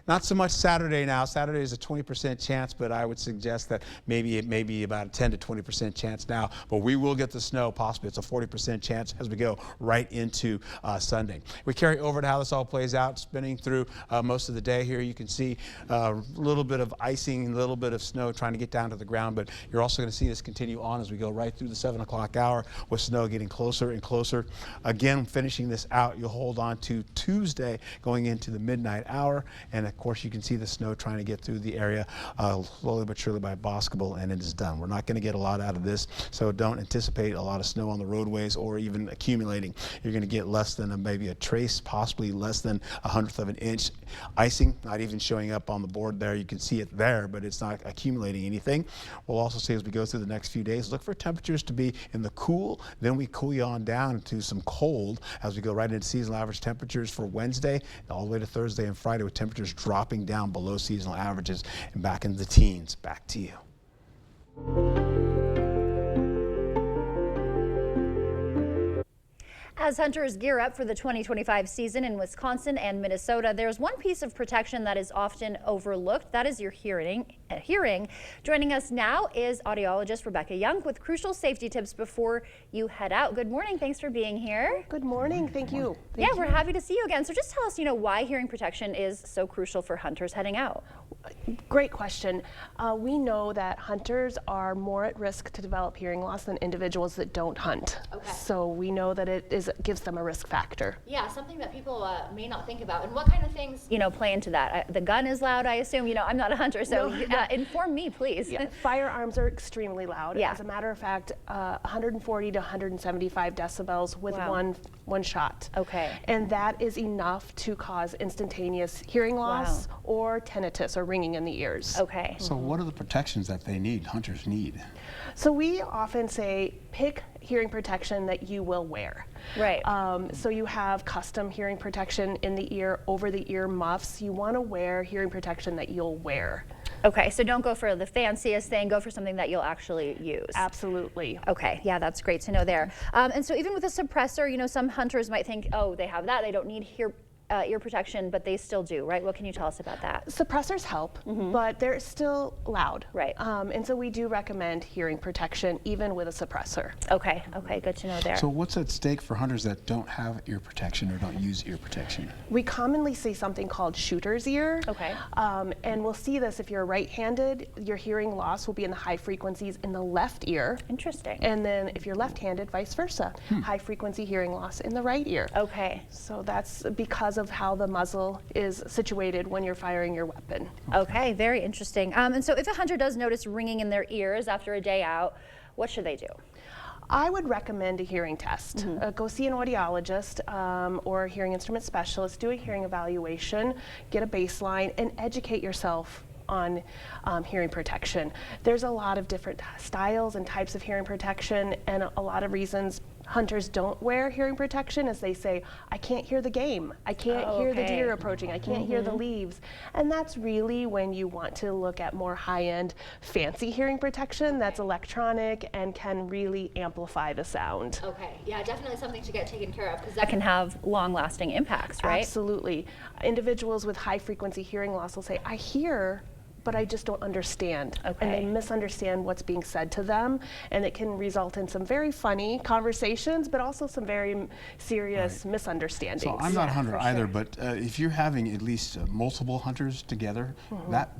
Not so much Saturday now. Saturday is a 20% chance, but I would suggest that maybe it may be about a 10 to 20% chance now. But we will get the snow. Possibly it's a 40% chance as we go right into Sunday. We carry over to how this all plays out, spinning through most of the day here. You can see a little bit of icing, a little bit of snow trying to get down to the ground, but you're also going to see this continue on as we go right through the 7 o'clock hour with snow getting closer and closer. Again, finishing this out, you'll hold on to Tuesday going into the midnight hour, and of course, you can see the snow trying to get through the area slowly but surely by Boscobel, and it is done. We're not going to get a lot out of this, so don't anticipate a lot of snow on the roadways or even accumulating. You're going to get less than maybe a trace, possibly less than 1/100 of an inch icing, not even showing up on the board there. You can see it there, but it's not accumulating anything. We'll also see as we go through the next few days, look for temperatures to be in the cool, then we cool you on down to some cold as we go right into seasonal average temperatures for Wednesday all the way to Thursday and Friday, with temperatures dropping down below seasonal averages and back into the teens. Back to you. As hunters gear up for the 2025 season in Wisconsin and Minnesota, there's one piece of protection that is often overlooked. That is your hearing. Joining us now is audiologist Rebecca Young with crucial safety tips before you head out. Good morning. Thanks for being here. Good morning. Thank you. We're happy to see you again. So just tell us, why hearing protection is so crucial for hunters heading out. Great question. We know that hunters are more at risk to develop hearing loss than individuals that don't hunt. Okay. So we know that it gives them a risk factor. Yeah, something that people may not think about. And what kind of things, play into that? The gun is loud, I assume. I'm not a hunter, so inform me, please. Yeah. Firearms are extremely loud. Yeah. As a matter of fact, 140 to 175 decibels with one shot. Okay. And that is enough to cause instantaneous hearing loss or tinnitus or ringing in the ears. Okay. So what are the protections that hunters need? So we often say pick hearing protection that you will wear. Right. So you have custom hearing protection in the ear, over the ear muffs. You want to wear hearing protection that you'll wear. Okay, so don't go for the fanciest thing, go for something that you'll actually use. Absolutely. Okay, yeah, that's great to know there. And so even with a suppressor, some hunters might think, oh, they have that, they don't need ear protection, but they still do, right? What can you tell us about that? Suppressors help, but they're still loud. Right. And so we do recommend hearing protection even with a suppressor. Okay, good to know there. So what's at stake for hunters that don't have ear protection or don't use ear protection? We commonly see something called shooter's ear. Okay. And we'll see this if you're right-handed, your hearing loss will be in the high frequencies in the left ear. Interesting. And then if you're left-handed, vice versa. High frequency hearing loss in the right ear. Okay. So that's because of how the muzzle is situated when you're firing your weapon. Okay, very interesting. And so if a hunter does notice ringing in their ears after a day out, what should they do? I would recommend a hearing test. Go see an audiologist or a hearing instrument specialist, do a hearing evaluation, get a baseline, and educate yourself on hearing protection. There's a lot of different styles and types of hearing protection, and a lot of reasons hunters don't wear hearing protection is they say, I can't hear the game, I can't hear the deer approaching, I can't hear the leaves. And that's really when you want to look at more high-end, fancy hearing protection that's electronic and can really amplify the sound. Okay, yeah, definitely something to get taken care of because that can have long-lasting impacts, right? Absolutely. Individuals with high-frequency hearing loss will say, I hear, but I just don't understand. And they misunderstand what's being said to them, and it can result in some very funny conversations, but also some very serious misunderstandings. So I'm not a hunter either, but if you're having at least multiple hunters together,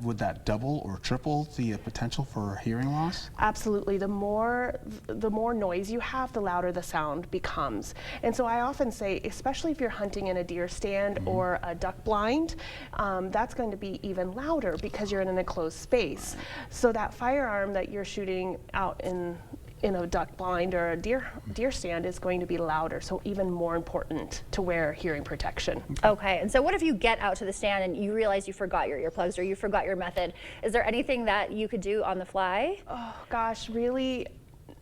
would that double or triple the potential for hearing loss? Absolutely. The more noise you have, the louder the sound becomes. And so I often say, especially if you're hunting in a deer stand or a duck blind, that's going to be even louder because you're in an enclosed space. So that firearm that you're shooting out in a duck blind or a deer stand is going to be louder, so even more important to wear hearing protection. Okay, and so what if you get out to the stand and you realize you forgot your earplugs or you forgot your method? Is there anything that you could do on the fly? Oh gosh, really?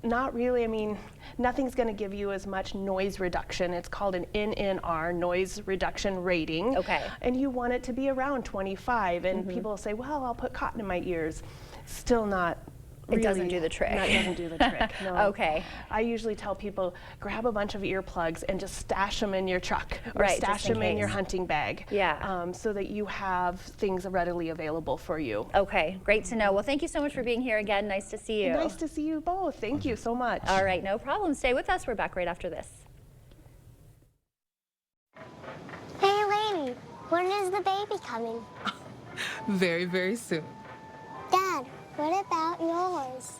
Not really. I mean, nothing's going to give you as much noise reduction. It's called an NNR, noise reduction rating. Okay. And you want it to be around 25. And people say, well, I'll put cotton in my ears. Still not. It doesn't do the trick. That doesn't do the trick, no. Okay. I usually tell people, grab a bunch of earplugs and just stash them in your truck or stash them in your hunting bag. Yeah. So that you have things readily available for you. Okay, great to know. Well, thank you so much for being here again. Nice to see you. Nice to see you both. Thank you so much. All right, no problem. Stay with us. We're back right after this. Hey, lady, when is the baby coming? Very, very soon. Dad, what about yours?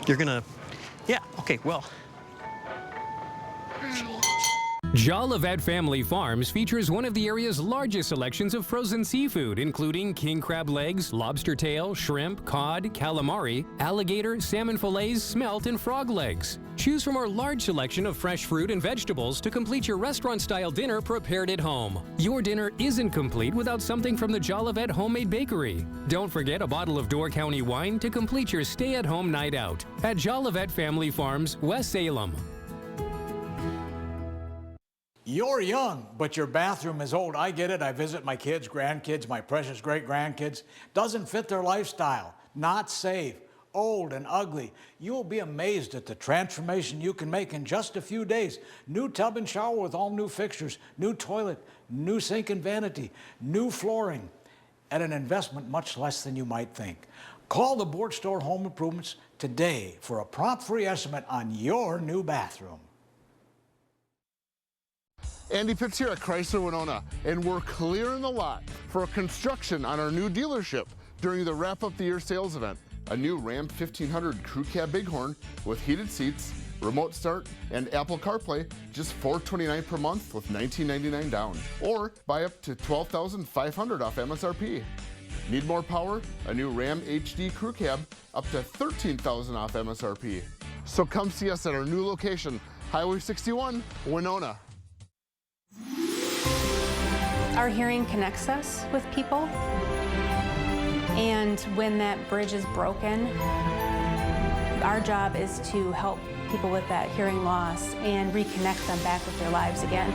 You're gonna, yeah, okay, well. Jolivet Family Farms features one of the area's largest selections of frozen seafood, including king crab legs, lobster tail, shrimp, cod, calamari, alligator, salmon fillets, smelt, and frog legs. Choose from our large selection of fresh fruit and vegetables to complete your restaurant-style dinner prepared at home. Your dinner isn't complete without something from the Jolivet Homemade Bakery. Don't forget a bottle of Door County wine to complete your stay-at-home night out at Jolivet Family Farms, West Salem. You're young, but your bathroom is old. I get it. I visit my kids, grandkids, my precious great-grandkids. Doesn't fit their lifestyle. Not safe. Old and ugly. You'll be amazed at the transformation you can make in just a few days. New tub and shower with all new fixtures, new toilet, new sink and vanity, new flooring, at an investment much less than you might think. Call the Board Store Home Improvements today for a prompt free estimate on your new bathroom. Andy Pitts here at Chrysler Winona, and we're clearing the lot for construction on our new dealership during the Wrap Up the Year sales event. A new Ram 1500 Crew Cab Bighorn with heated seats, remote start, and Apple CarPlay, just $429 per month with $19.99 down. Or buy up to $12,500 off MSRP. Need more power? A new Ram HD Crew Cab, up to $13,000 off MSRP. So come see us at our new location, Highway 61, Winona. Our hearing connects us with people, and when that bridge is broken, our job is to help people with that hearing loss and reconnect them back with their lives again.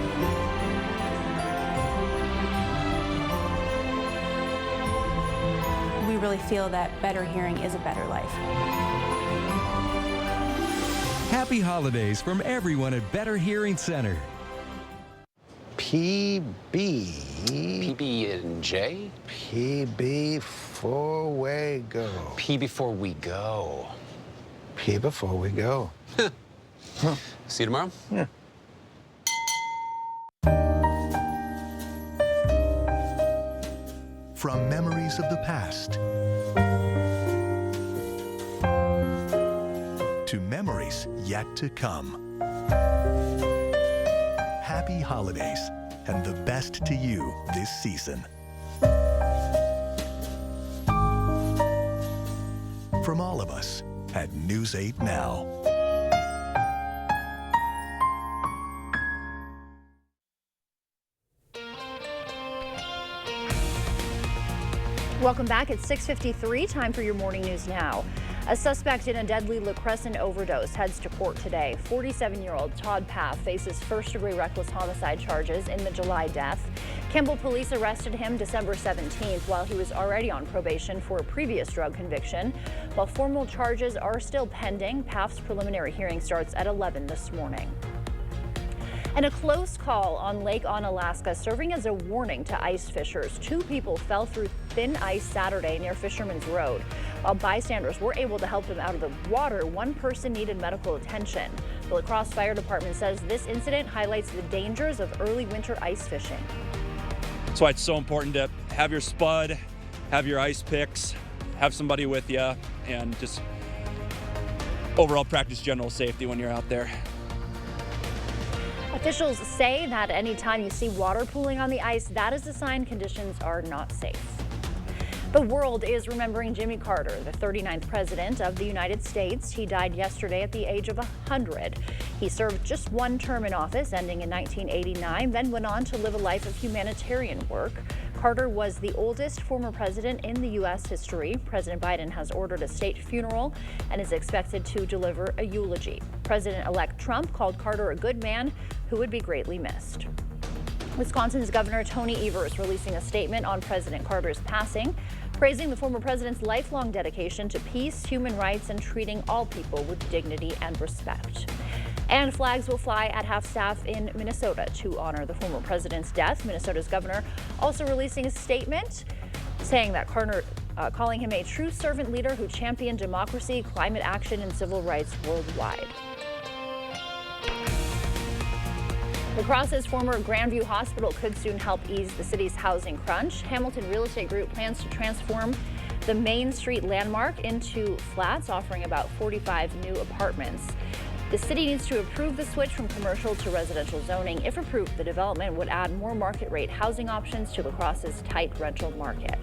We really feel that better hearing is a better life. Happy holidays from everyone at Better Hearing Center. PB and J? PB before we go. P before we go. P before we go. See you tomorrow? Yeah. From memories of the past to memories yet to come. Happy holidays and the best to you this season. From all of us at News 8 Now. Welcome back. It's 6:53. Time for your morning news now. A suspect in a deadly Le Crescent overdose heads to court today. 47-year-old Todd Paff faces first-degree reckless homicide charges in the July death. Campbell police arrested him December 17th while he was already on probation for a previous drug conviction. While formal charges are still pending, Paff's preliminary hearing starts at 11 this morning. And a close call on Lake Onalaska serving as a warning to ice fishers. 2 people fell through thin ice Saturday near Fisherman's Road. While bystanders were able to help them out of the water, 1 person needed medical attention. The La Crosse Fire Department says this incident highlights the dangers of early winter ice fishing. That's why it's so important to have your spud, have your ice picks, have somebody with you, and just overall practice general safety when you're out there. Officials say that anytime you see water pooling on the ice, that is a sign conditions are not safe. The world is remembering Jimmy Carter, the 39th president of the United States. He died yesterday at the age of 100. He served just 1 term in office, ending in 1989, then went on to live a life of humanitarian work. Carter was the oldest former president in the U.S. history. President Biden has ordered a state funeral and is expected to deliver a eulogy. President-elect Trump called Carter a good man who would be greatly missed. Wisconsin's Governor Tony Evers releasing a statement on President Carter's passing, praising the former president's lifelong dedication to peace, human rights, and treating all people with dignity and respect. And flags will fly at half-staff in Minnesota to honor the former president's death. Minnesota's governor also releasing a statement saying that Carter, calling him a true servant leader who championed democracy, climate action, and civil rights worldwide. La Crosse's former Grandview Hospital could soon help ease the city's housing crunch. Hamilton Real Estate Group plans to transform the Main Street landmark into flats, offering about 45 new apartments. The city needs to approve the switch from commercial to residential zoning. If approved, the development would add more market rate housing options to La Crosse's tight rental market.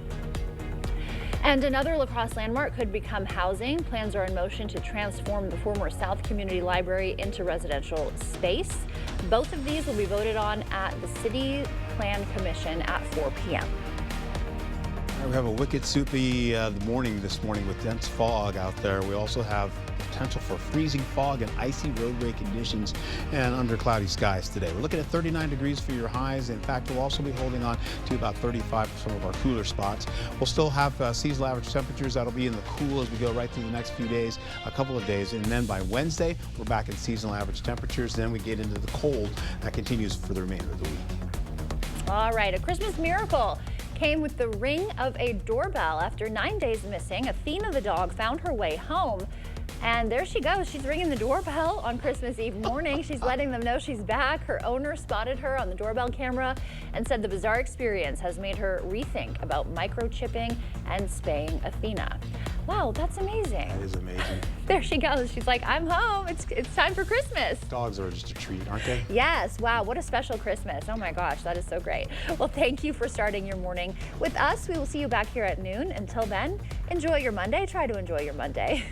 And another La Crosse landmark could become housing. Plans are in motion to transform the former South Community Library into residential space. Both of these will be voted on at the City Plan Commission at 4 p.m. We have a wicked soupy morning this morning with dense fog out there. We also have potential for freezing fog and icy roadway conditions and under cloudy skies today. We're looking at 39 degrees for your highs. In fact, we'll also be holding on to about 35 for some of our cooler spots. We'll still have seasonal average temperatures that'll be in the cool as we go right through the next few days, a couple of days. And then by Wednesday, we're back at seasonal average temperatures. Then we get into the cold that continues for the remainder of the week. All right, a Christmas miracle came with the ring of a doorbell. After 9 days missing, Athena the dog found her way home. And there she goes. She's ringing the doorbell on Christmas Eve morning. She's letting them know she's back. Her owner spotted her on the doorbell camera and said the bizarre experience has made her rethink about microchipping and spaying Athena. Wow, that's amazing. That is amazing. There she goes. She's like, I'm home. It's time for Christmas. Dogs are just a treat, aren't they? Yes. Wow, what a special Christmas. Oh my gosh, that is so great. Well, thank you for starting your morning with us. We will see you back here at noon. Until then, enjoy your Monday. Try to enjoy your Monday.